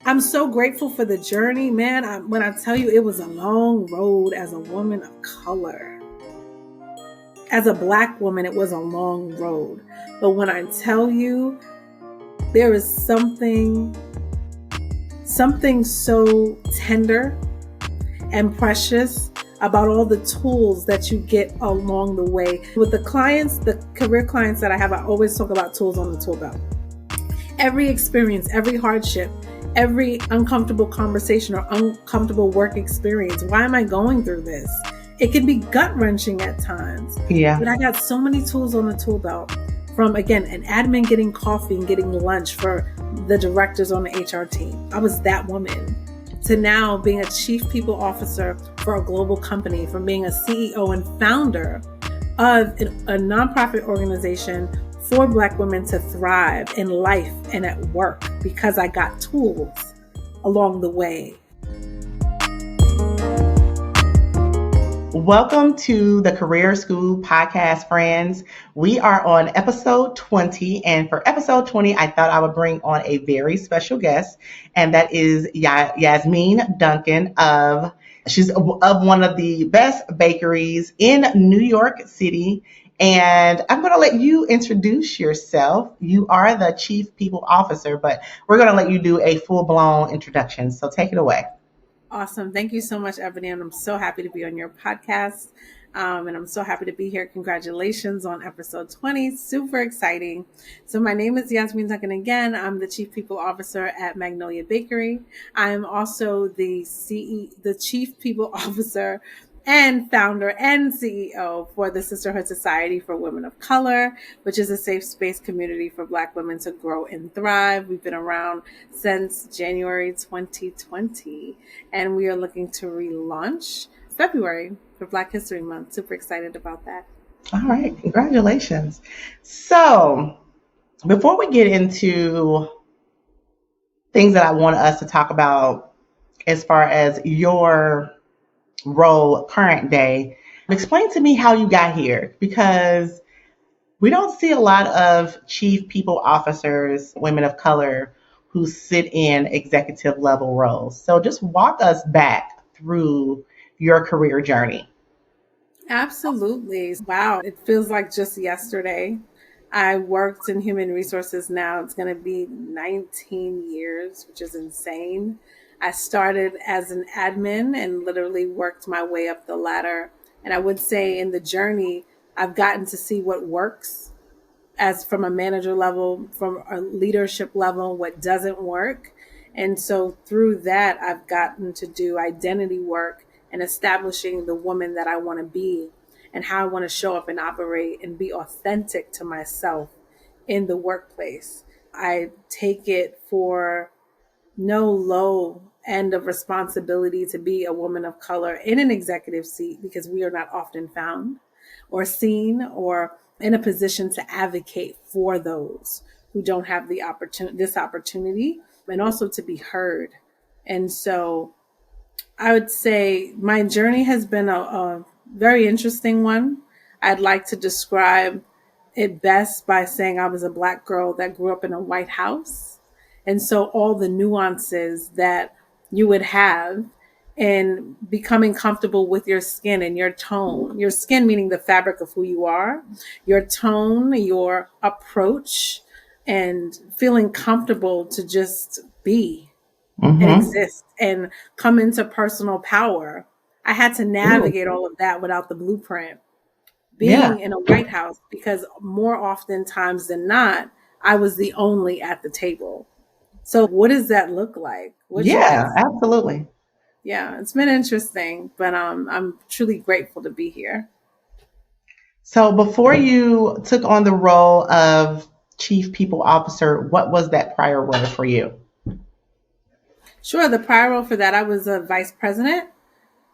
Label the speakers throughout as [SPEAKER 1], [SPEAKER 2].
[SPEAKER 1] I'm so grateful for the journey, man. When I tell you it was a long road as a woman of color, as a Black woman, it was a long road. But when I tell you, there is something so tender and precious about all the tools that you get along the way. With the clients, the career clients that I have, I always talk about tools on the tool belt. Every experience, every hardship, every uncomfortable conversation or uncomfortable work experience. Why am I going through this? It can be gut-wrenching at times.
[SPEAKER 2] Yeah.
[SPEAKER 1] But I got so many tools on the tool belt. From, again, an admin getting coffee and getting lunch for the directors on the HR team. I was that woman. To now being a chief people officer for a global company, from being a CEO and founder of a nonprofit organization for Black women to thrive in life and at work because I got tools along the way.
[SPEAKER 2] Welcome to the Career School Podcast, friends. We are on episode 20, and for episode 20, I thought I would bring on a very special guest, and that is Yasmeen Duncan she's of one of the best bakeries in New York City. And I'm going to let you introduce yourself. You are the Chief People Officer, but we're going to let you do a full-blown introduction. So take it away.
[SPEAKER 1] Awesome. Thank you so much, Ebony. And I'm so happy to be on your podcast. And I'm so happy to be here. Congratulations on episode 20. Super exciting. So my name is Yasmeen Duncan again. I'm the Chief People Officer at Magnolia Bakery. I am also the Chief People Officer and founder and CEO for the Sisterhood Society for Women of Color, which is a safe space community for Black women to grow and thrive. We've been around since January 2020, and we are looking to relaunch February for Black History Month. Super excited about that.
[SPEAKER 2] All right. Congratulations. So before we get into things that I want us to talk about as far as your role current day, explain to me how you got here, because we don't see a lot of chief people officers, women of color, who sit in executive level roles. So just walk us back through your career journey.
[SPEAKER 1] Absolutely. Wow. It feels like just yesterday. I worked in human resources now. It's going to be 19 years, which is insane. I started as an admin and literally worked my way up the ladder. And I would say in the journey, I've gotten to see what works as from a manager level, from a leadership level, what doesn't work. And so through that, I've gotten to do identity work and establishing the woman that I want to be and how I want to show up and operate and be authentic to myself in the workplace. I take it for no low end of responsibility to be a woman of color in an executive seat, because we are not often found or seen or in a position to advocate for those who don't have the opportunity, and also to be heard. And so I would say my journey has been a very interesting one. I'd like to describe it best by saying I was a Black girl that grew up in a white house. And so all the nuances that you would have in becoming comfortable with your skin and your tone, your skin meaning the fabric of who you are, your tone, your approach, and feeling comfortable to just be and exist and come into personal power. I had to navigate all of that without the blueprint. Being in a White House, because more often times than not, I was the only at the table. So what does that look like?
[SPEAKER 2] Absolutely.
[SPEAKER 1] Yeah, it's been interesting, but I'm truly grateful to be here.
[SPEAKER 2] So before you took on the role of Chief People Officer, what was that prior role for you?
[SPEAKER 1] Sure. The prior role for that, I was a vice president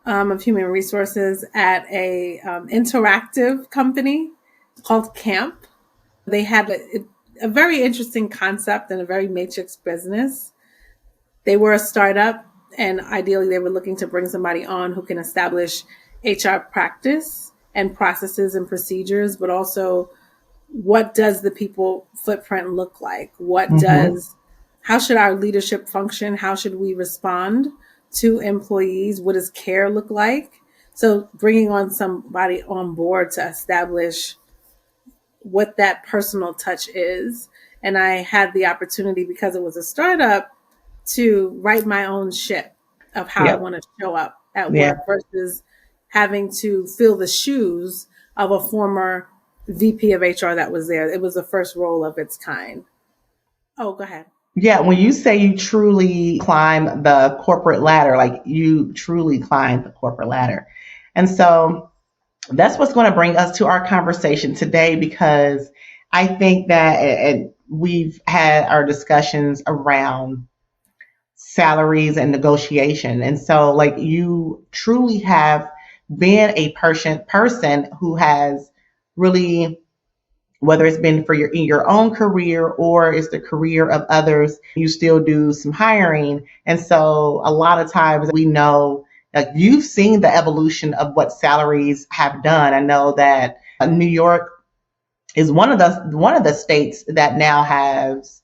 [SPEAKER 1] of human resources at a interactive company called Camp. They had a very interesting concept and a very matrix business. They were a startup, and ideally they were looking to bring somebody on who can establish HR practice and processes and procedures, but also what does the people footprint look like? how should our leadership function? How should we respond to employees? What does care look like? So bringing on somebody on board to establish what that personal touch is. And I had the opportunity, because it was a startup, to write my own ship of how I
[SPEAKER 2] Yep.
[SPEAKER 1] want to show up at
[SPEAKER 2] Yeah.
[SPEAKER 1] work versus having to fill the shoes of a former VP of HR that was there. It was the first role of its kind. Oh, go ahead.
[SPEAKER 2] Yeah, when you say you truly climb the corporate ladder, like you truly climb the corporate ladder. And so that's what's going to bring us to our conversation today, because I think that we've had our discussions around salaries and negotiation. And so like you truly have been a person who has really, whether it's been for in your own career or it's the career of others, you still do some hiring. And so a lot of times we know, like, you've seen the evolution of what salaries have done. I know that New York is one of the states that now has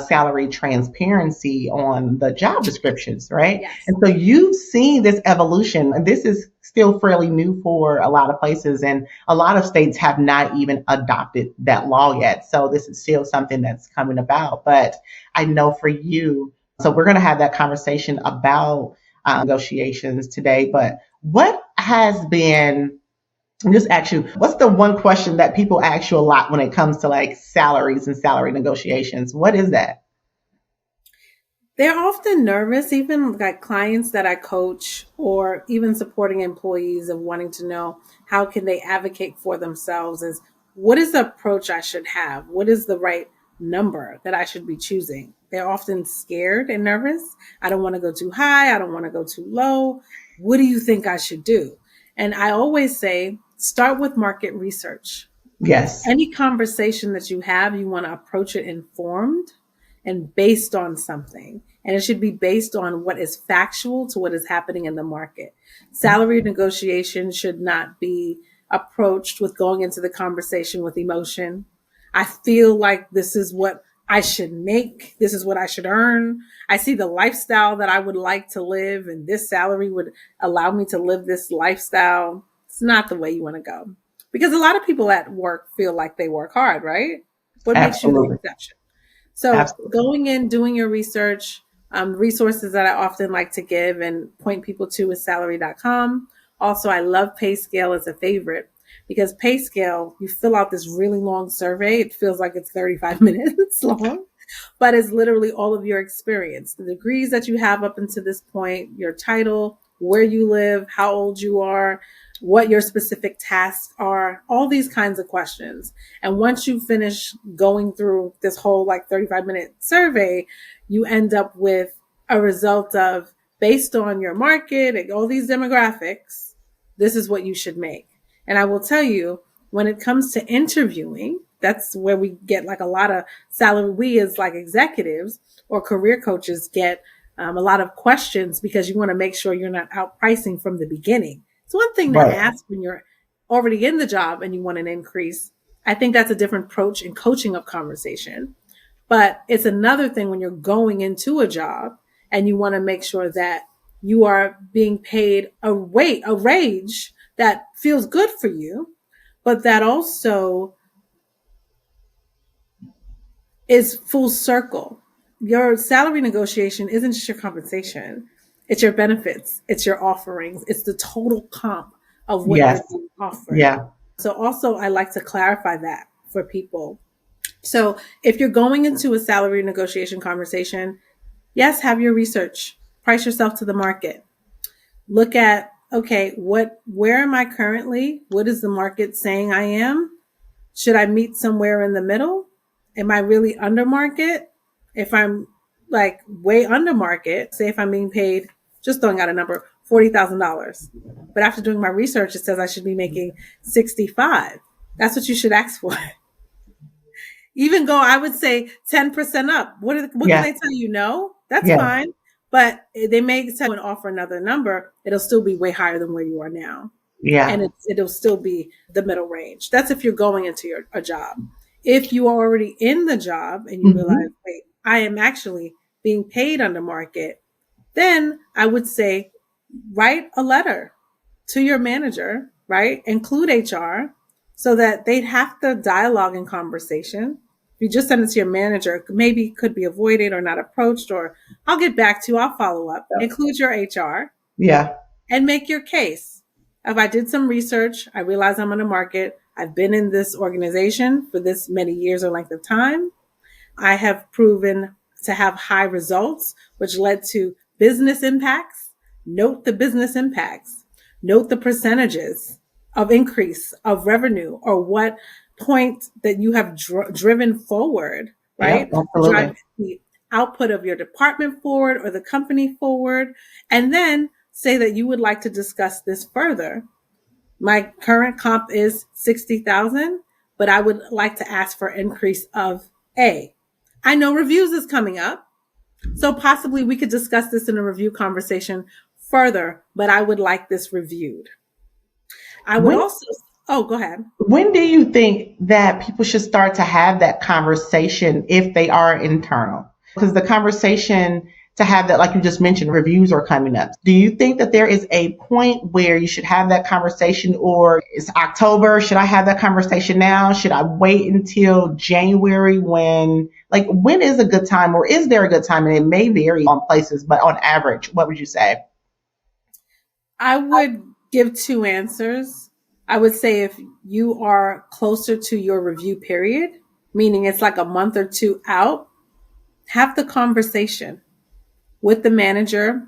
[SPEAKER 2] salary transparency on the job descriptions, right?
[SPEAKER 1] Yes.
[SPEAKER 2] And so you've seen this evolution, and this is still fairly new for a lot of places, and a lot of states have not even adopted that law yet. So this is still something that's coming about. But I know for you, so we're going to have that conversation about negotiations today. But what has been, just ask you, what's the one question that people ask you a lot when it comes to like salaries and salary negotiations? What is that?
[SPEAKER 1] They're often nervous, even like clients that I coach or even supporting employees, of wanting to know how can they advocate for themselves, is what is the approach I should have? What is the right number that I should be choosing? They're often scared and nervous. I don't want to go too high. I don't want to go too low. What do you think I should do? And I always say, start with market research.
[SPEAKER 2] Yes.
[SPEAKER 1] Any conversation that you have, you want to approach it informed and based on something. And it should be based on what is factual to what is happening in the market. Salary negotiation should not be approached with going into the conversation with emotion. I feel like this is what I should make. This is what I should earn. I see the lifestyle that I would like to live, and this salary would allow me to live this lifestyle. It's not the way you want to go. Because a lot of people at work feel like they work hard, right? What makes you the
[SPEAKER 2] Absolutely.
[SPEAKER 1] exception? So
[SPEAKER 2] Absolutely.
[SPEAKER 1] going in, doing your research, resources that I often like to give and point people to is salary.com. Also, I love PayScale as a favorite, because PayScale, you fill out this really long survey. It feels like it's 35 minutes long, but it's literally all of your experience, the degrees that you have up until this point, your title, where you live, how old you are, what your specific tasks are, all these kinds of questions. And once you finish going through this whole like 35-minute survey, you end up with a result of, based on your market and all these demographics, this is what you should make. And I will tell you, when it comes to interviewing, that's where we get like a lot of salary. We as like executives or career coaches get a lot of questions, because you want to make sure you're not outpricing from the beginning. It's one thing to
[SPEAKER 2] Right.
[SPEAKER 1] ask when you're already in the job and you want an increase. I think that's a different approach in coaching of conversation. But it's another thing when you're going into a job and you want to make sure that you are being paid a wage that feels good for you, but that also is full circle. Your salary negotiation isn't just your compensation. It's your benefits. It's your offerings. It's the total comp of what you're
[SPEAKER 2] Yes.
[SPEAKER 1] being offered.
[SPEAKER 2] Yeah.
[SPEAKER 1] So also I like to clarify that for people. So if you're going into a salary negotiation conversation, yes, have your research, price yourself to the market. Look at, okay, where am I currently? What is the market saying I am? Should I meet somewhere in the middle? Am I really under market? If I'm like way under market, say if I'm being paid, just throwing out a number, $40,000. But after doing my research, it says I should be making 65. That's what you should ask for. Even go, I would say 10% up. What can
[SPEAKER 2] Yeah.
[SPEAKER 1] they tell you? No, that's
[SPEAKER 2] Yeah.
[SPEAKER 1] fine. But they may tell you and offer another number. It'll still be way higher than where you are now.
[SPEAKER 2] Yeah.
[SPEAKER 1] And it'll still be the middle range. That's if you're going into a job. If you are already in the job and you realize,
[SPEAKER 2] Mhm.
[SPEAKER 1] wait, I am actually being paid under market, then I would say write a letter to your manager, right? Include HR so that they'd have the dialogue and conversation. If you just send it to your manager, maybe could be avoided or not approached, or I'll get back to you, I'll follow up. Include your HR.
[SPEAKER 2] Yeah.
[SPEAKER 1] And make your case. If I did some research, I realize I'm on the market. I've been in this organization for this many years or length of time. I have proven to have high results, which led to business impacts. Note the business impacts. Note the percentages of increase of revenue or what point that you have driven forward, right?
[SPEAKER 2] Yeah, absolutely.
[SPEAKER 1] Drive the output of your department forward or the company forward. And then say that you would like to discuss this further. My current comp is 60,000, but I would like to ask for increase of A. I know reviews is coming up, so possibly we could discuss this in a review conversation further, but I would like this reviewed. I would go ahead.
[SPEAKER 2] When do you think that people should start to have that conversation if they are internal? Because the conversation to have that, like you just mentioned, reviews are coming up. Do you think that there is a point where you should have that conversation, or it's October? Should I have that conversation now? Should I wait until January? When is a good time, or is there a good time? And it may vary on places, but on average, what would you say?
[SPEAKER 1] I would give two answers. I would say if you are closer to your review period, meaning it's like a month or two out, have the conversation with the manager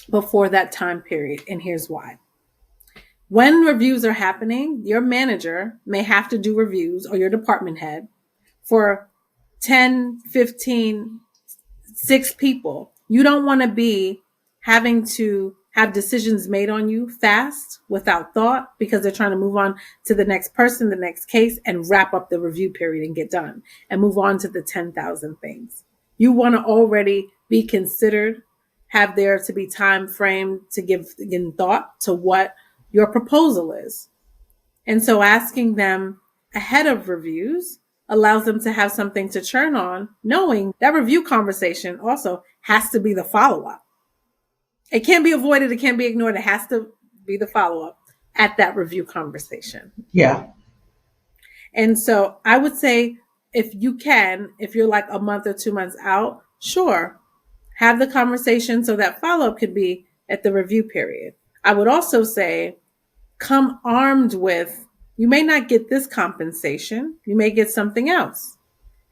[SPEAKER 1] before that time period. And here's why. When reviews are happening, your manager may have to do reviews, or your department head, for 10, 15, 6 people. You don't want to be having to have decisions made on you fast without thought because they're trying to move on to the next person, the next case, and wrap up the review period and get done and move on to the 10,000 things. You want to already be considered, have there to be time frame to give in thought to what your proposal is. And so asking them ahead of reviews allows them to have something to churn on, knowing that review conversation also has to be the follow-up. It can't be avoided. It can't be ignored. It has to be the follow-up at that review conversation.
[SPEAKER 2] Yeah.
[SPEAKER 1] And so I would say if you're like a month or 2 months out, sure, have the conversation so that follow-up could be at the review period. I would also say come armed with, you may not get this compensation. You may get something else.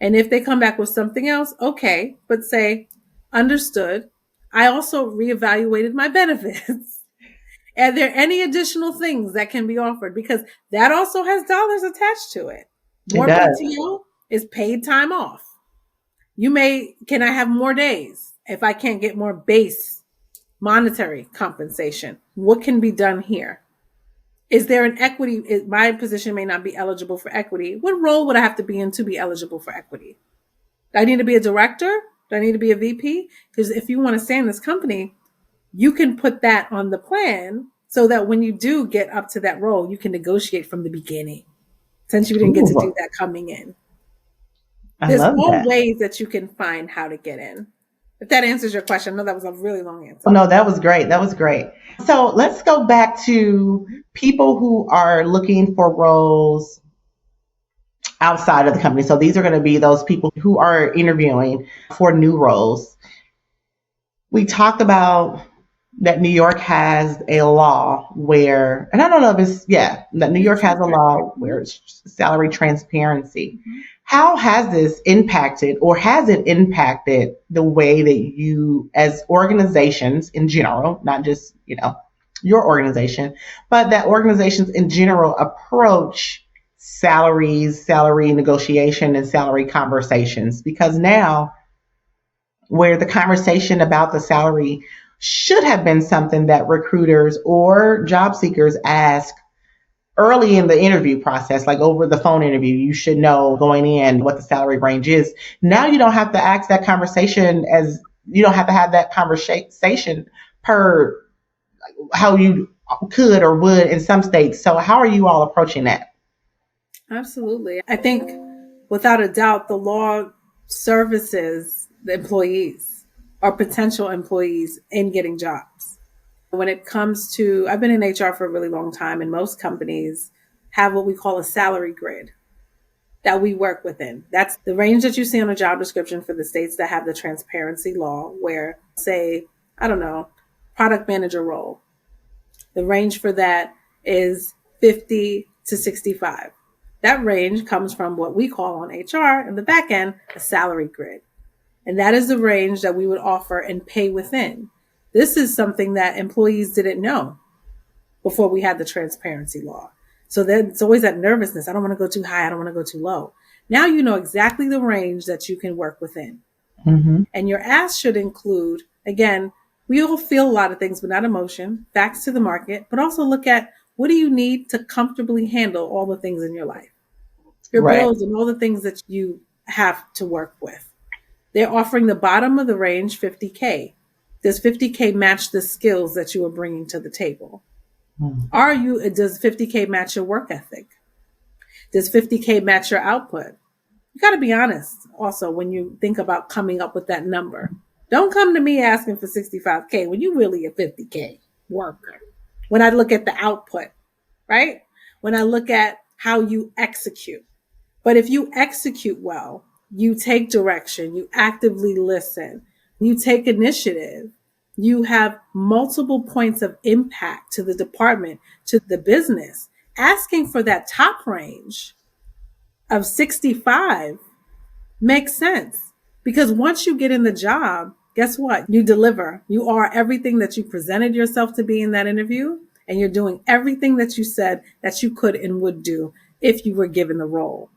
[SPEAKER 1] And if they come back with something else, okay, but say, understood. I also reevaluated my benefits. Are there any additional things that can be offered? Because that also has dollars attached to it. More PTO is paid time off. Can I have more days if I can't get more base monetary compensation? What can be done here? Is there an equity? My position may not be eligible for equity. What role would I have to be in to be eligible for equity? Do I need to be a director? Do I need to be a VP? Because if you want to stay in this company, you can put that on the plan so that when you do get up to that role, you can negotiate from the beginning, since you didn't get to do that coming in. There's all ways that you can find how to get in. If that answers your question. I know that was a really long answer.
[SPEAKER 2] No, that was great. That was great. So let's go back to people who are looking for roles outside of the company. So these are going to be those people who are interviewing for new roles. We talked about that New York has a law where, and I don't know if that New York has a law where it's salary transparency. Mm-hmm. How has this impacted, or has it impacted the way that you, as organizations in general, not just, your organization, but that organizations in general approach salaries, salary negotiation, and salary conversations? Because now, where the conversation about the salary should have been something that recruiters or job seekers ask early in the interview process, like over the phone interview, you should know going in what the salary range is. Now you don't have to ask that conversation, as you don't have to have that conversation per how you could or would in some states. So how are you all approaching that?
[SPEAKER 1] Absolutely. I think without a doubt, the law services the employees or potential employees in getting jobs. When it comes to, I've been in HR for a really long time, and most companies have what we call a salary grid that we work within. That's the range that you see on a job description for the states that have the transparency law, where, say, I don't know, product manager role. The range for that is 50 to 65. That range comes from what we call on HR in the back end a salary grid. And that is the range that we would offer and pay within. This is something that employees didn't know before we had the transparency law. So then it's always that nervousness. I don't want to go too high. I don't want to go too low. Now you know exactly the range that you can work within. Mm-hmm. And your ask should include, again, we all feel a lot of things, but not emotion, facts to the market, but also look at what do you need to comfortably handle all the things in your life, your bills and all the things that you have to work with. They're offering the bottom of the range, 50K. Does 50K match the skills that you are bringing to the table? Does 50K match your work ethic? Does 50K match your output? You got to be honest also when you think about coming up with that number. Don't come to me asking for 65K when you really a 50K worker. When I look at the output, right? When I look at how you execute. But if you execute well, you take direction, you actively listen, you take initiative, you have multiple points of impact to the department, to the business. Asking for that top range of 65 makes sense because once you get in the job, guess what? You deliver. You are everything that you presented yourself to be in that interview, and you're doing everything that you said that you could and would do if you were given the role.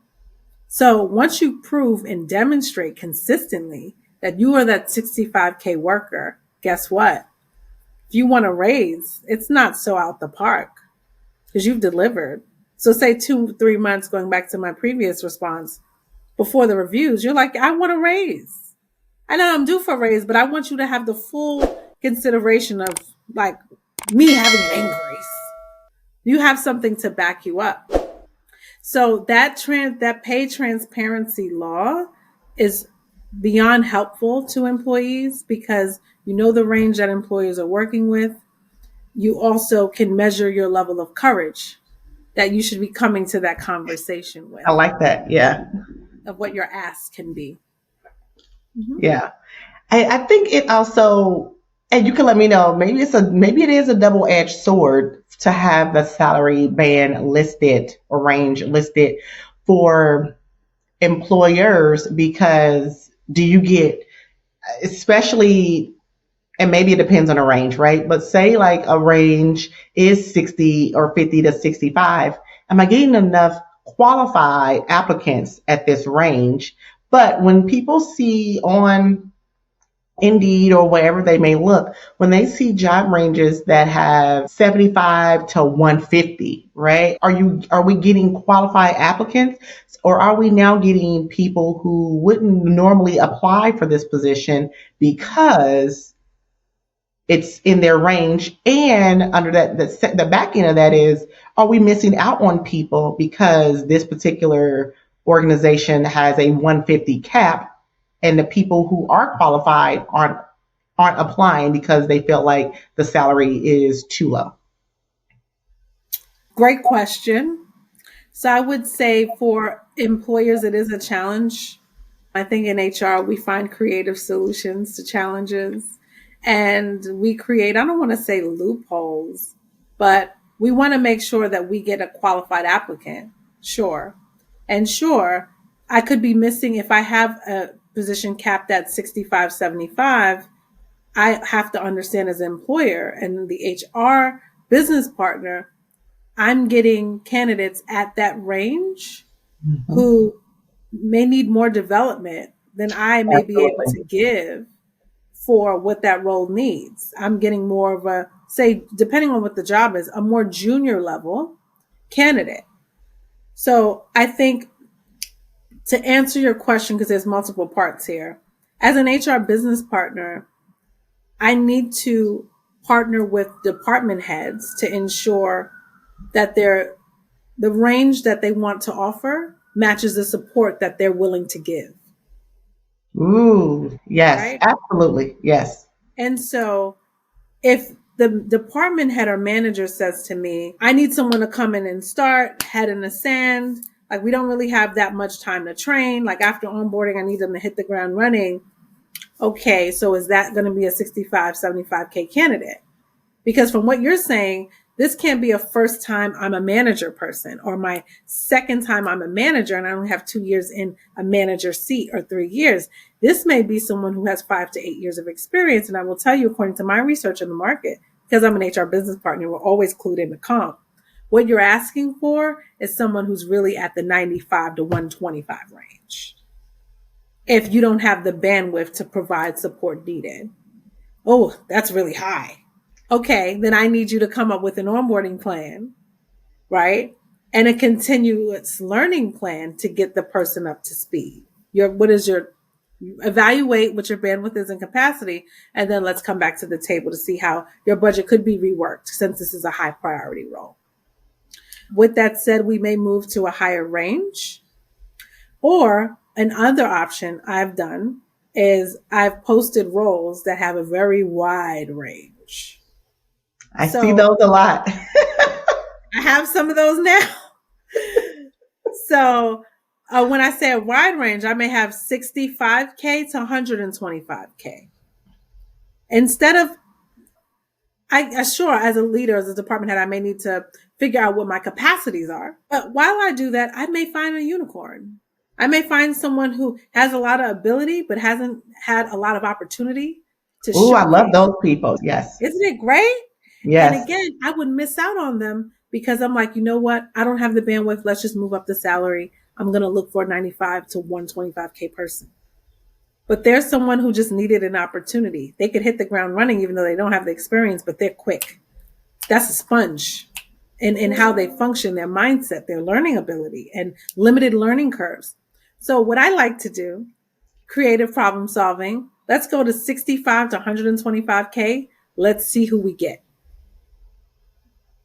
[SPEAKER 1] So once you prove and demonstrate consistently that you are that 65K worker, guess what? If you want a raise, it's not so out the park because you've delivered. So say 2-3 months, going back to my previous response, before the reviews, you're like, I want a raise. I know I'm due for a raise, but I want you to have the full consideration of like me having an increase. You have something to back you up. So that pay transparency law is beyond helpful to employees because you know the range that employers are working with. You also can measure your level of courage that you should be coming to that conversation with.
[SPEAKER 2] I like that. Yeah.
[SPEAKER 1] Of what your ask can be.
[SPEAKER 2] Mm-hmm. Yeah. I think it also, and you can let me know, maybe it is a double-edged sword to have the salary band listed or range listed for employers, because do you get, especially, and maybe it depends on a range, right? But say like a range is 60 or 50 to 65. Am I getting enough qualified applicants at this range? But when people see on Indeed or wherever they may look, when they see job ranges that have 75 to 150, right? Are we getting qualified applicants, or are we now getting people who wouldn't normally apply for this position because it's in their range? And under that, the back end of that is, are we missing out on people because this particular organization has a 150 cap, and the people who are qualified aren't applying because they feel like the salary is too low?
[SPEAKER 1] Great question. So I would say for employers, it is a challenge. I think in HR, we find creative solutions to challenges, and we create, I don't want to say loopholes, but we want to make sure that we get a qualified applicant. Sure. And sure, I could be missing, if I have a position capped at 65, 75, I have to understand as an employer and the HR business partner, I'm getting candidates at that range who may need more development than I may be able to give for what that role needs. I'm getting more of a, say, depending on what the job is, a more junior level candidate. So I think, to answer your question, because there's multiple parts here, as an HR business partner, I need to partner with department heads to ensure that the range that they want to offer matches the support that they're willing to give.
[SPEAKER 2] Ooh, yes,
[SPEAKER 1] right?
[SPEAKER 2] absolutely. Yes.
[SPEAKER 1] And so if the department head or manager says to me, I need someone to come in and start head in the sand, like we don't really have that much time to train, like after onboarding, I need them to hit the ground running. Okay, so is that going to be a 65, 75K candidate? Because from what you're saying, this can't be a first time I'm a manager person or my second time I'm a manager and I only have 2 years in a manager seat or 3 years. This may be someone who has 5 to 8 years of experience. And I will tell you, according to my research in the market, because I'm an HR business partner, we're always clued in the comp. What you're asking for is someone who's really at the 95 to 125 range. If you don't have the bandwidth to provide support needed. Oh, that's really high. Okay, then I need you to come up with an onboarding plan, right? And a continuous learning plan to get the person up to speed. What is your evaluate what your bandwidth is and capacity, and then let's come back to the table to see how your budget could be reworked since this is a high priority role. With that said, we may move to a higher range, or another option I've done is I've posted roles that have a very wide range.
[SPEAKER 2] I see
[SPEAKER 1] So
[SPEAKER 2] those a lot.
[SPEAKER 1] I have some of those now. So when I say a wide range, I may have 65K to 125K. Instead of, I sure as a leader, as a department head, I may need to figure out what my capacities are. But while I do that, I may find a unicorn. I may find someone who has a lot of ability, but hasn't had a lot of opportunity to
[SPEAKER 2] Ooh, I love
[SPEAKER 1] showcase.
[SPEAKER 2] those people. Yes.
[SPEAKER 1] Isn't it great? And
[SPEAKER 2] Yes.
[SPEAKER 1] again, I would miss out on them because I'm like, you know what? I don't have the bandwidth. Let's just move up the salary. I'm going to look for a 95 to 125K person. But there's someone who just needed an opportunity. They could hit the ground running even though they don't have the experience, but they're quick. That's a sponge in how they function, their mindset, their learning ability, and limited learning curves. So what I like to do, creative problem solving, let's go to 65 to 125K. Let's see who we get.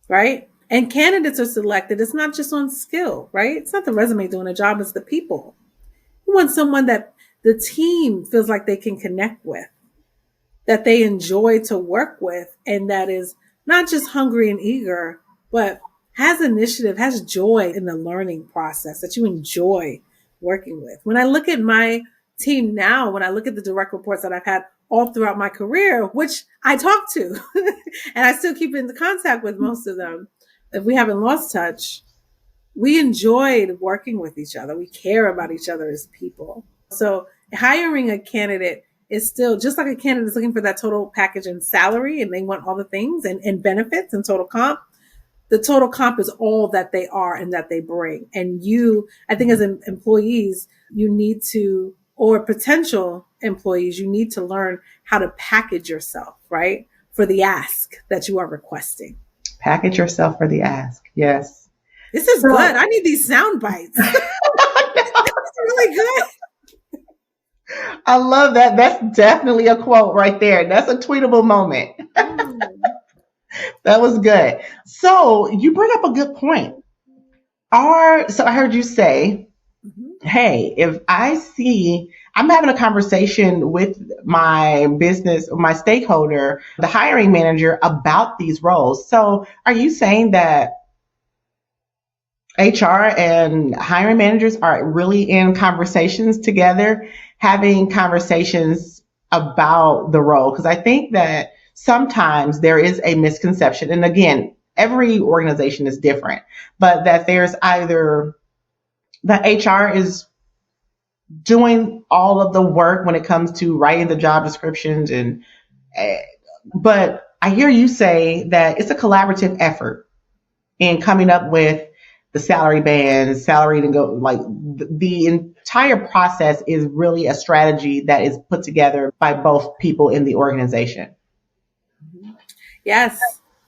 [SPEAKER 1] Right? And candidates are selected. It's not just on skill, right? It's not the resume doing a job, it's the people. You want someone that the team feels like they can connect with, that they enjoy to work with, and that is not just hungry and eager, but has initiative, has joy in the learning process that you enjoy working with. When I look at my team now, when I look at the direct reports that I've had all throughout my career, which I talk to, and I still keep in contact with most of them, if we haven't lost touch, we enjoyed working with each other. We care about each other as people. So hiring a candidate is still just like a candidate is looking for that total package and salary, and they want all the things and benefits and total comp. The total comp is all that they are and that they bring. And you, I think as employees, you need to, or potential employees, you need to learn how to package yourself, right? For the ask that you are requesting.
[SPEAKER 2] Package yourself for the ask. Yes.
[SPEAKER 1] This is
[SPEAKER 2] So,
[SPEAKER 1] good. I need these sound bites. This is really good.
[SPEAKER 2] I love that. That's definitely a quote right there. That's a tweetable moment. That was good. So you bring up a good point. So I heard you say, hey, if I see I'm having a conversation with my business, my stakeholder, the hiring manager about these roles. So are you saying that HR and hiring managers are really in conversations together, having conversations about the role? Because I think that sometimes there is a misconception. And again, every organization is different, but that there's either the HR is doing all of the work when it comes to writing the job descriptions but I hear you say that it's a collaborative effort in coming up with the salary bands, salary to go, like the entire process is really a strategy that is put together by both people in the organization.
[SPEAKER 1] Yes,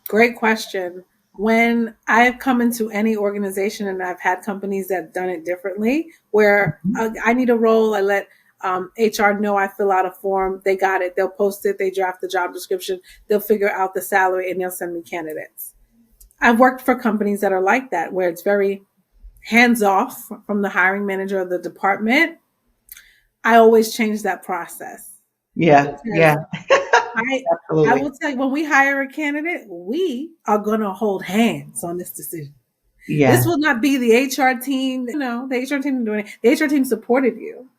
[SPEAKER 1] great question. When I've come into any organization and I've had companies that have done it differently, where I need a role, I let HR know, I fill out a form, they got it, they'll post it, they draft the job description, they'll figure out the salary, and they'll send me candidates. I've worked for companies that are like that, where it's very hands off from the hiring manager of the department. I always change that process
[SPEAKER 2] Yeah.
[SPEAKER 1] because
[SPEAKER 2] Yeah.
[SPEAKER 1] I I
[SPEAKER 2] Absolutely.
[SPEAKER 1] will tell you, when we hire a candidate, we are going to hold hands on this decision. This
[SPEAKER 2] Yeah.
[SPEAKER 1] will not be the HR team. The HR team doing it. The HR team supported you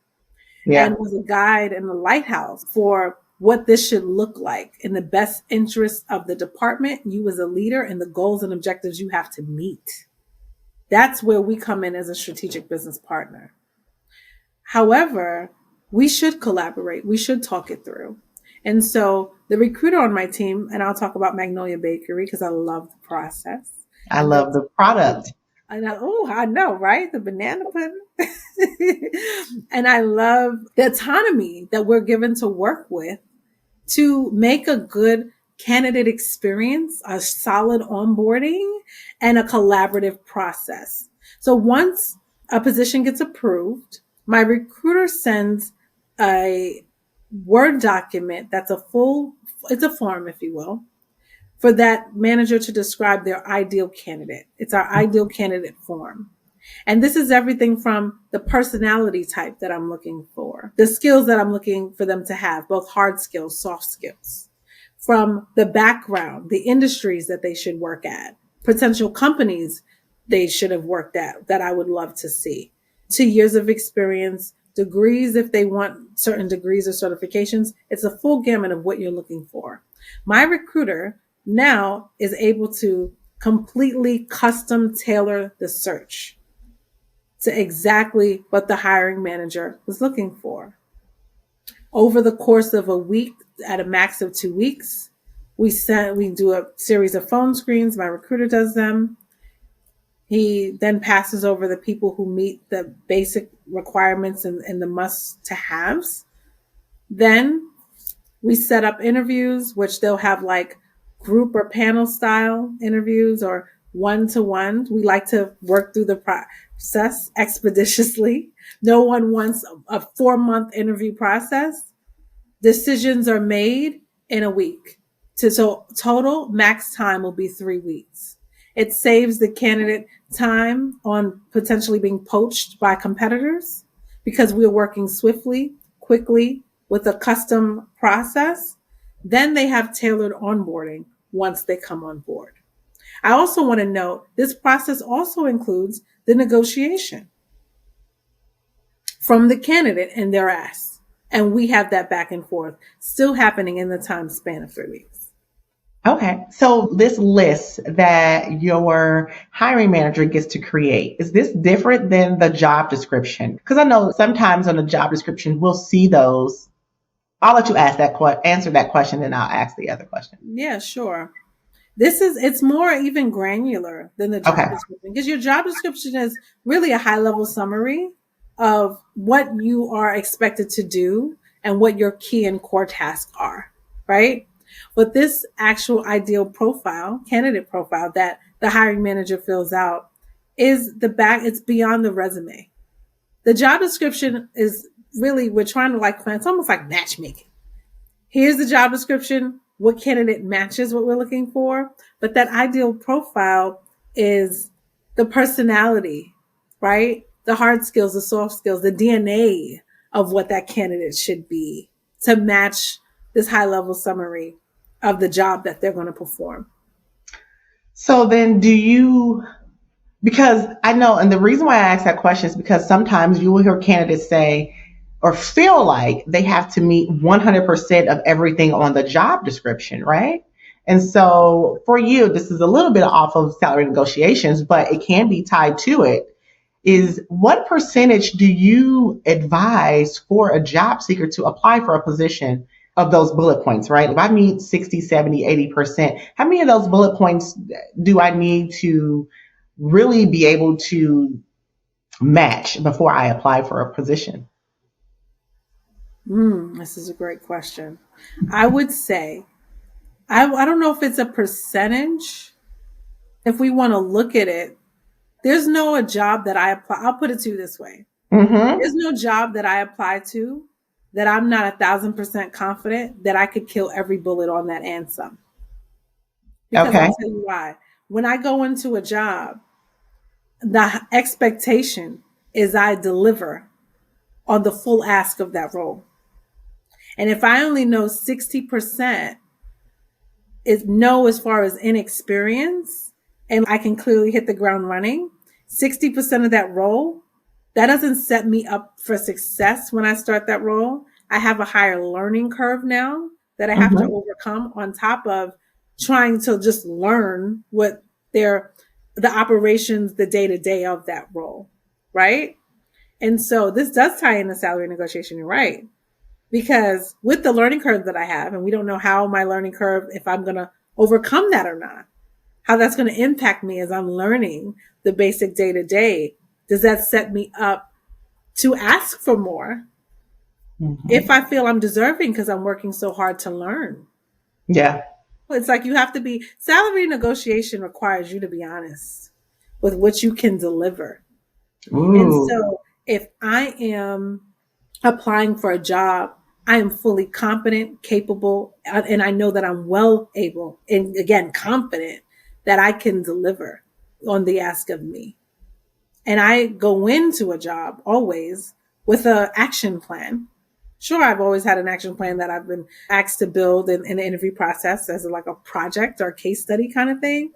[SPEAKER 1] and
[SPEAKER 2] Yeah.
[SPEAKER 1] was a guide and a lighthouse for what this should look like in the best interest of the department, you as a leader, and the goals and objectives you have to meet. That's where we come in as a strategic business partner. However, we should collaborate. We should talk it through. And so the recruiter on my team, and I'll talk about Magnolia Bakery because I love the process.
[SPEAKER 2] I
[SPEAKER 1] And
[SPEAKER 2] love the product.
[SPEAKER 1] I know, right? The banana pudding. And I love the autonomy that we're given to work with to make a good candidate experience, a solid onboarding, and a collaborative process. So once a position gets approved, my recruiter sends a Word document that's it's a form, if you will, for that manager to describe their ideal candidate. It's our ideal candidate form. And this is everything from the personality type that I'm looking for, the skills that I'm looking for them to have, both hard skills, soft skills, from the background, the industries that they should work at, potential companies they should have worked at that I would love to see, 2 years of experience, degrees if they want certain degrees or certifications. It's a full gamut of what you're looking for. My recruiter now is able to completely custom tailor the search to exactly what the hiring manager was looking for. Over the course of a week, at a max of 2 weeks, we do a series of phone screens. My recruiter does them. He then passes over the people who meet the basic requirements and the must to haves. Then we set up interviews, which they'll have like group or panel style interviews or one to one. We like to work through the process expeditiously. No one wants a 4-month interview process. Decisions are made in a week. So total max time will be 3 weeks. It saves the candidate time on potentially being poached by competitors because we're working swiftly, quickly with a custom process. Then they have tailored onboarding once they come on board. I also want to note this process also includes the negotiation from the candidate and their ask. And we have that back and forth still happening in the time span of 3 weeks.
[SPEAKER 2] Okay. So this list that your hiring manager gets to create, is this different than the job description? Because I know sometimes on the job description, we'll see those. I'll let you answer that question, and I'll ask the other question.
[SPEAKER 1] Yeah, sure. It's more even granular than the job
[SPEAKER 2] Okay.
[SPEAKER 1] description because your job description is really a high level summary of what you are expected to do and what your key and core tasks are, right? But this actual ideal profile, candidate profile that the hiring manager fills out it's beyond the resume. The job description is really, we're trying to it's almost like matchmaking. Here's the job description, what candidate matches what we're looking for. But that ideal profile is the personality, right? The hard skills, the soft skills, the DNA of what that candidate should be to match this high level summary of the job that they're going to perform.
[SPEAKER 2] So then because I know, and the reason why I ask that question is because sometimes you will hear candidates say or feel like they have to meet 100% of everything on the job description, right? And so for you, this is a little bit off of salary negotiations, but it can be tied to it. Is what percentage do you advise for a job seeker to apply for a position of those bullet points, right? If I meet 60, 70, 80%, how many of those bullet points do I need to really be able to match before I apply for a position?
[SPEAKER 1] This is a great question. I would say, I don't know if it's a percentage. If we want to look at it, there's no a job that I apply. I'll put it to you this way.
[SPEAKER 2] Mm-hmm.
[SPEAKER 1] There's no job that I apply to that I'm not 1,000% confident that I could kill every bullet on that and some. Because
[SPEAKER 2] Okay.
[SPEAKER 1] I'll tell you why. When I go into a job, the expectation is I deliver on the full ask of that role. And if I only know 60% is no as far as inexperience, and I can clearly hit the ground running, 60% of that role, that doesn't set me up for success when I start that role. I have a higher learning curve now that I have to
[SPEAKER 2] Mhm.
[SPEAKER 1] overcome on top of trying to just learn what the operations, the day to day of that role. Right. And so this does tie into salary negotiation. You're right. Because with the learning curve that I have, and we don't know how my learning curve, if I'm going to overcome that or not, how that's going to impact me as I'm learning the basic day to day. Does that set me up to ask for more if
[SPEAKER 2] Mhm.
[SPEAKER 1] I feel I'm deserving because I'm working so hard to learn?
[SPEAKER 2] Yeah.
[SPEAKER 1] It's like you have to be, salary negotiation requires you to be honest with what you can deliver. And
[SPEAKER 2] Ooh.
[SPEAKER 1] so if I am applying for a job, I am fully competent, capable, and I know that I'm well able and again, confident that I can deliver on the ask of me. And I go into a job always with an action plan. Sure, I've always had an action plan that I've been asked to build in the interview process as like a project or case study kind of thing.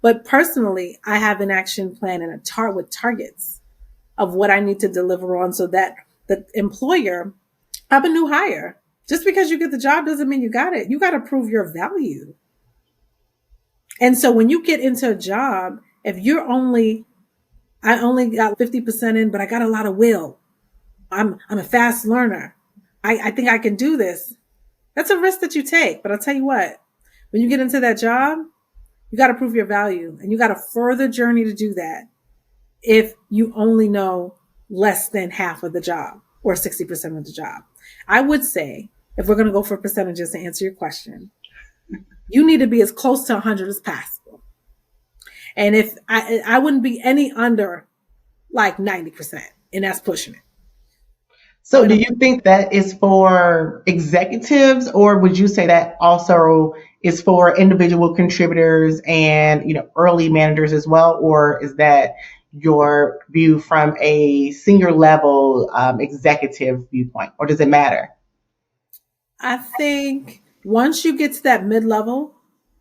[SPEAKER 1] But personally, I have an action plan and with targets of what I need to deliver on so that the employer, I'm a new hire. Just because you get the job doesn't mean you got it. You got to prove your value. And so when you get into a job, if I only got 50% in, but I got a lot of will. I'm a fast learner. I think I can do this. That's a risk that you take. But I'll tell you what, when you get into that job, you got to prove your value and you got a further journey to do that if you only know less than half of the job or 60% of the job. I would say, if we're going to go for percentages to answer your question, you need to be as close to 100 as possible. And if I wouldn't be any under like 90%, and that's pushing it.
[SPEAKER 2] So
[SPEAKER 1] But
[SPEAKER 2] do you think that is for executives, or would you say that also is for individual contributors and, early managers as well? Or is that your view from a senior level executive viewpoint, or does it matter?
[SPEAKER 1] I think once you get to that mid level,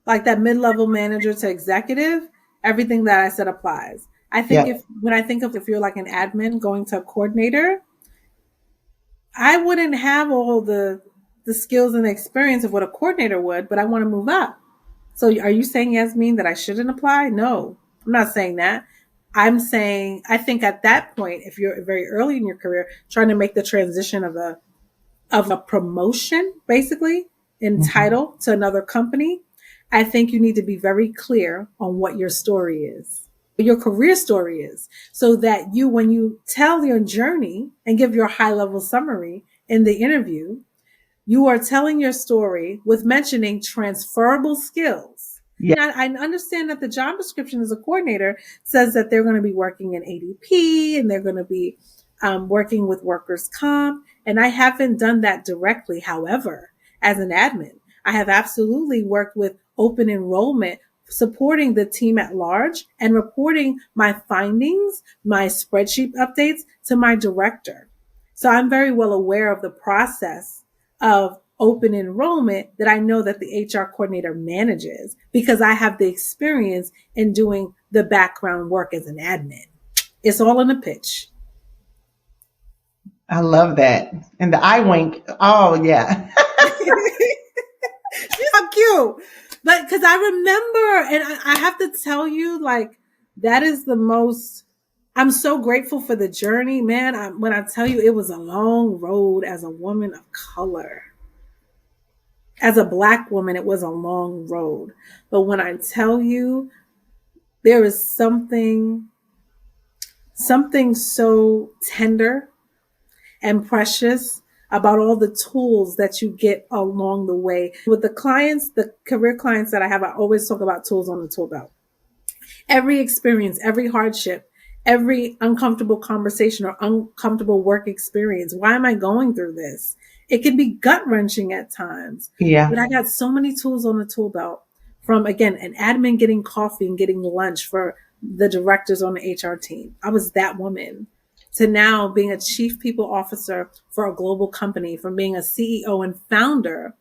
[SPEAKER 1] like that mid level manager to executive, everything that I said applies. I think
[SPEAKER 2] Yep.
[SPEAKER 1] when I think of if you're like an admin going to a coordinator, I wouldn't have all the skills and the experience of what a coordinator would, but I want to move up. So are you saying, Yasmeen, that I shouldn't apply? No, I'm not saying that. I'm saying I think at that point, if you're very early in your career, trying to make the transition of a promotion, basically, in
[SPEAKER 2] Mhm.
[SPEAKER 1] title to another company, I think you need to be very clear on what your story is, your career story is, so that when you tell your journey and give your high level summary in the interview, you are telling your story with mentioning transferable skills.
[SPEAKER 2] Yeah.
[SPEAKER 1] I understand that the job description as a coordinator says that they're going to be working in ADP and they're going to be working with workers' comp. And I haven't done that directly. However, as an admin, I have absolutely worked with open enrollment, supporting the team at large and reporting my findings, my spreadsheet updates to my director. So I'm very well aware of the process of open enrollment that I know that the HR coordinator manages because I have the experience in doing the background work as an admin. It's all in the pitch.
[SPEAKER 2] I love that. And the eye wink. Oh, yeah.
[SPEAKER 1] She's so cute. But because I remember, and I have to tell you, like, that is the most, I'm so grateful for the journey, man. When I tell you it was a long road as a woman of color, as a Black woman, it was a long road. But when I tell you, there is something so tender and precious about all the tools that you get along the way. With the career clients that I have, I always talk about tools on the tool belt. Every experience, every hardship, every uncomfortable conversation or uncomfortable work experience. Why am I going through this? It can be gut wrenching at times,
[SPEAKER 2] Yeah.
[SPEAKER 1] but I got so many tools on the tool belt from, again, an admin getting coffee and getting lunch for the directors on the HR team. I was that woman. to now being a chief people officer for a global company, from being a CEO and founder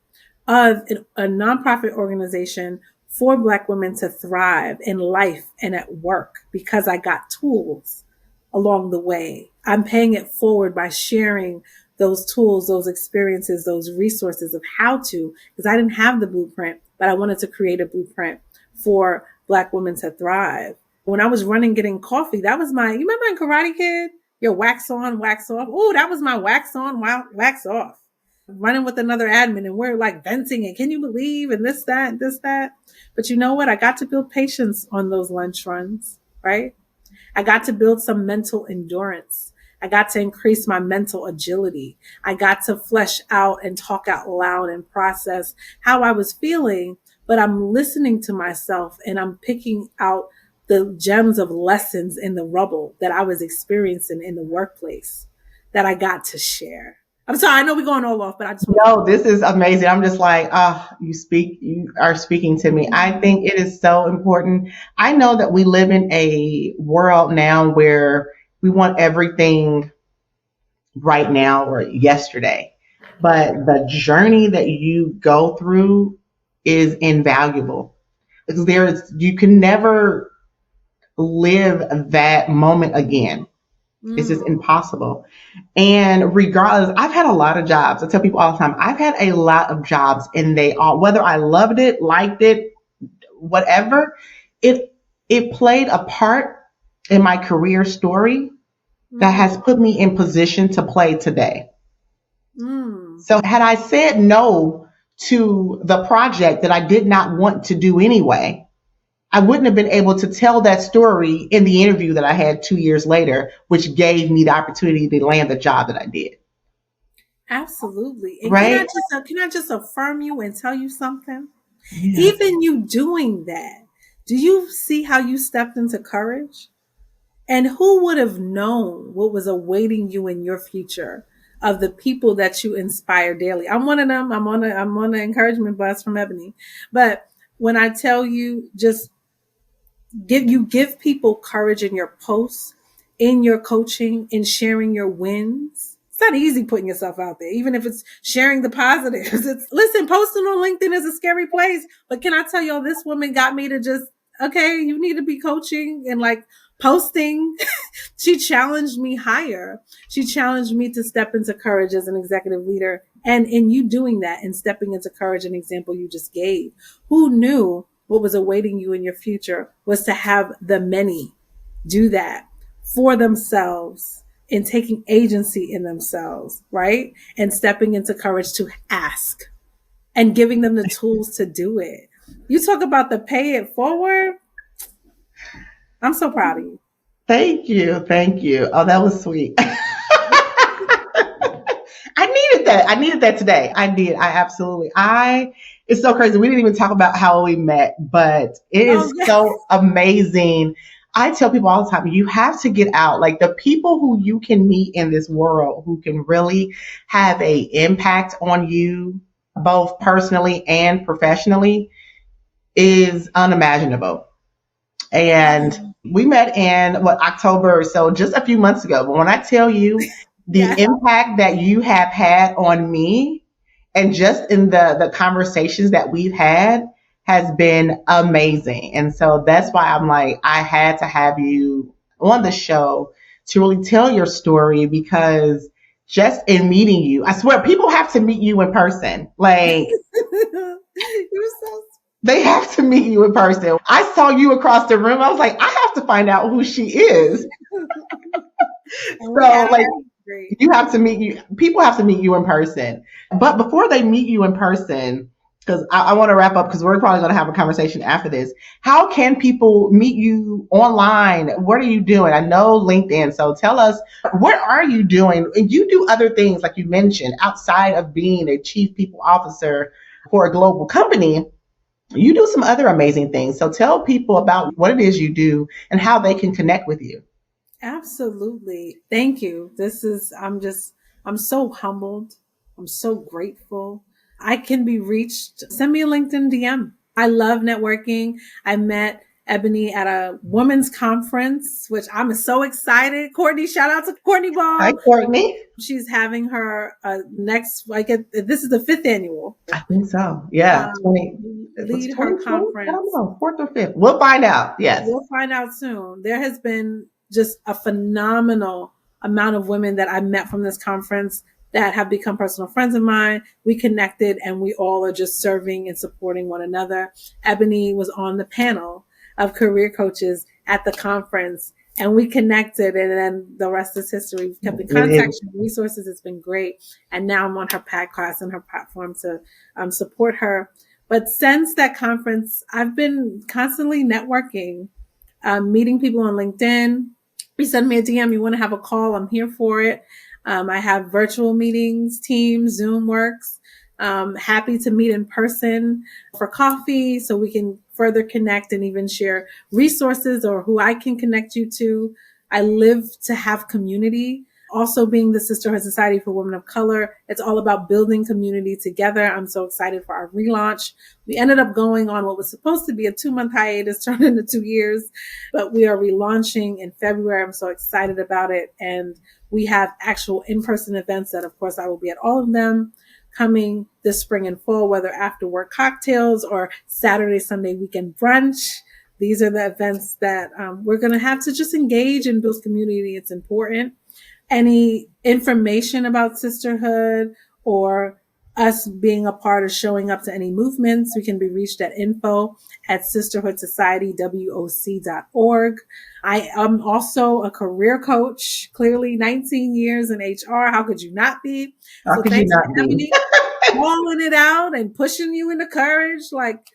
[SPEAKER 1] of a nonprofit organization for Black women to thrive in life and at work because I got tools along the way. I'm paying it forward by sharing those tools, those experiences, those resources of how to, because I didn't have the blueprint, but I wanted to create a blueprint for Black women to thrive. When I was running getting coffee, that was my, you remember in Karate Kid? Your wax on, wax off. Oh, that was my wax on, wax off. Running with another admin and we're like venting and can you believe and this, that, this, that. But you know what? I got to build patience on those lunch runs, right? I got to build some mental endurance. I got to increase my mental agility. I got to flesh out and talk out loud and process how I was feeling, but I'm listening to myself and I'm picking out the gems of lessons in the rubble that I was experiencing in the workplace that I got to share. I'm sorry, I know we're going all off, but I just want
[SPEAKER 2] No, this is amazing. I'm just like, you are speaking to me. I think it is so important. I know that we live in a world now where we want everything right now or yesterday, but the journey that you go through is invaluable because you can never live that moment again. It's just impossible. And regardless, I've had a lot of jobs. I tell people all the time, I've had a lot of jobs and they all, whether I loved it, liked it, whatever, it played a part in my career story that has put me in position to play today. So had I said no to the project that I did not want to do anyway, I wouldn't have been able to tell that story in the interview that I had 2 years later, which gave me the opportunity to land the job that I did.
[SPEAKER 1] Absolutely. And
[SPEAKER 2] Right?
[SPEAKER 1] can I just affirm you and tell you something?
[SPEAKER 2] Yeah.
[SPEAKER 1] Even you doing that, do you see how you stepped into courage? And who would have known what was awaiting you in your future of the people that you inspire daily? I'm one of them. I'm on the encouragement bus from Ebony. But when I tell you, just give people courage in your posts, in your coaching, in sharing your wins. It's not easy putting yourself out there, even if it's sharing the positives. Listen, posting on LinkedIn is a scary place. But can I tell y'all, this woman got me to just, okay, you need to be coaching and like posting. She challenged me higher. She challenged me to step into courage as an executive leader. And in you doing that and stepping into courage, an example you just gave, who knew what was awaiting you in your future was to have the many do that for themselves and taking agency in themselves, right? And stepping into courage to ask and giving them the tools to do it. You talk about the pay it forward. I'm so proud of you.
[SPEAKER 2] Thank you. Thank you. Oh, that was sweet. I needed that. I needed that today. I did. I absolutely. It's so crazy. We didn't even talk about how we met, but it is
[SPEAKER 1] Yeah.
[SPEAKER 2] so amazing. I tell people all the time, you have to get out. Like the people who you can meet in this world who can really have a impact on you, both personally and professionally, is unimaginable. And we met in October, so just a few months ago. But when I tell you the
[SPEAKER 1] Yes.
[SPEAKER 2] impact that you have had on me and just in the conversations that we've had has been amazing. And so that's why I'm like, I had to have you on the show to really tell your story because just in meeting you, I swear people have to meet you in person. Like
[SPEAKER 1] You're so
[SPEAKER 2] they have to meet you in person. I saw you across the room. I was like, I have to find out who she is.
[SPEAKER 1] and we
[SPEAKER 2] So
[SPEAKER 1] had
[SPEAKER 2] like
[SPEAKER 1] a great.
[SPEAKER 2] you have to meet you. People have to meet you in person. But before they meet you in person, because I want to wrap up because we're probably going to have a conversation after this. How can people meet you online? What are you doing? I know LinkedIn. So tell us, what are you doing? And you do other things like you mentioned outside of being a chief people officer for a global company. You do some other amazing things. So tell people about what it is you do and how they can connect with you.
[SPEAKER 1] Absolutely. Thank you. I'm so humbled. I'm so grateful. I can be reached. Send me a LinkedIn DM. I love networking. I met Ebony at a women's conference, which I'm so excited. Courtney, shout out to Courtney
[SPEAKER 2] Hi,
[SPEAKER 1] Ball.
[SPEAKER 2] Courtney.
[SPEAKER 1] She's having her next, this is the 5th annual.
[SPEAKER 2] I think so. Yeah. 20.
[SPEAKER 1] Lead her conference.
[SPEAKER 2] I don't know. 4th or 5th. We'll find out. Yes.
[SPEAKER 1] We'll find out soon. There has been just a phenomenal amount of women that I met from this conference that have become personal friends of mine. We connected and we all are just serving and supporting one another. Ebony was on the panel of career coaches at the conference and we connected, and then the rest is history. We've kept in contact and resources. It's been great. And now I'm on her podcast and her platform to support her. But since that conference, I've been constantly networking, meeting people on LinkedIn. You send me a DM, you want to have a call, I'm here for it. I have virtual meetings, Teams, Zoom works. Happy to meet in person for coffee so we can further connect and even share resources or who I can connect you to. I live to have community. Also being the Sisterhood Society for Women of Color, it's all about building community together. I'm so excited for our relaunch. We ended up going on what was supposed to be a 2-month hiatus, turned into 2 years, but we are relaunching in February. I'm so excited about it. And we have actual in-person events that, of course, I will be at all of them coming this spring and fall, whether after work cocktails or Saturday, Sunday weekend brunch. These are the events that we're going to have to just engage and build community. It's important. Any information about sisterhood or us being a part of showing up to any movements, we can be reached at info@sisterhoodsocietywoc.org. I am also a career coach, clearly 19 years in HR. How could you not be?
[SPEAKER 2] How could you not be?
[SPEAKER 1] Calling it out and pushing you into courage. Like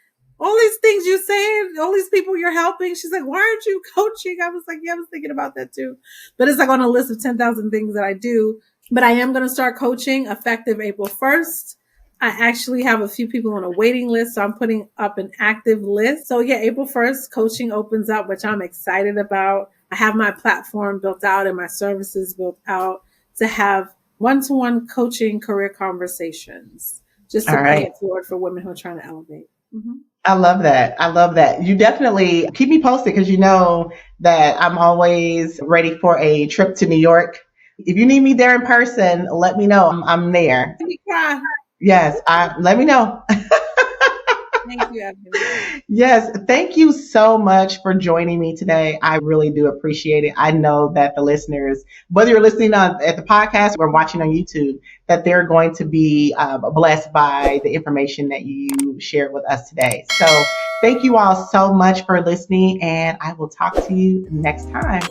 [SPEAKER 1] all these things you saying, all these people you're helping. She's like, why aren't you coaching? I was like, yeah, I was thinking about that too. But it's like on a list of 10,000 things that I do. But I am going to start coaching effective April 1st. I actually have a few people on a waiting list, so I'm putting up an active list. So yeah, April 1st, coaching opens up, which I'm excited about. I have my platform built out and my services built out to have one-to-one coaching career conversations, just to pay it forward for women who are trying to elevate. Mm-hmm.
[SPEAKER 2] I love that. I love that. You definitely keep me posted because you know that I'm always ready for a trip to New York. If you need me there in person, let me know. I'm there. Yes, let me know.
[SPEAKER 1] Thank you, Ebony.
[SPEAKER 2] Yes, thank you so much for joining me today. I really do appreciate it. I know that the listeners, whether you're listening at the podcast or watching on YouTube, that they're going to be blessed by the information that you shared with us today. So thank you all so much for listening, and I will talk to you next time.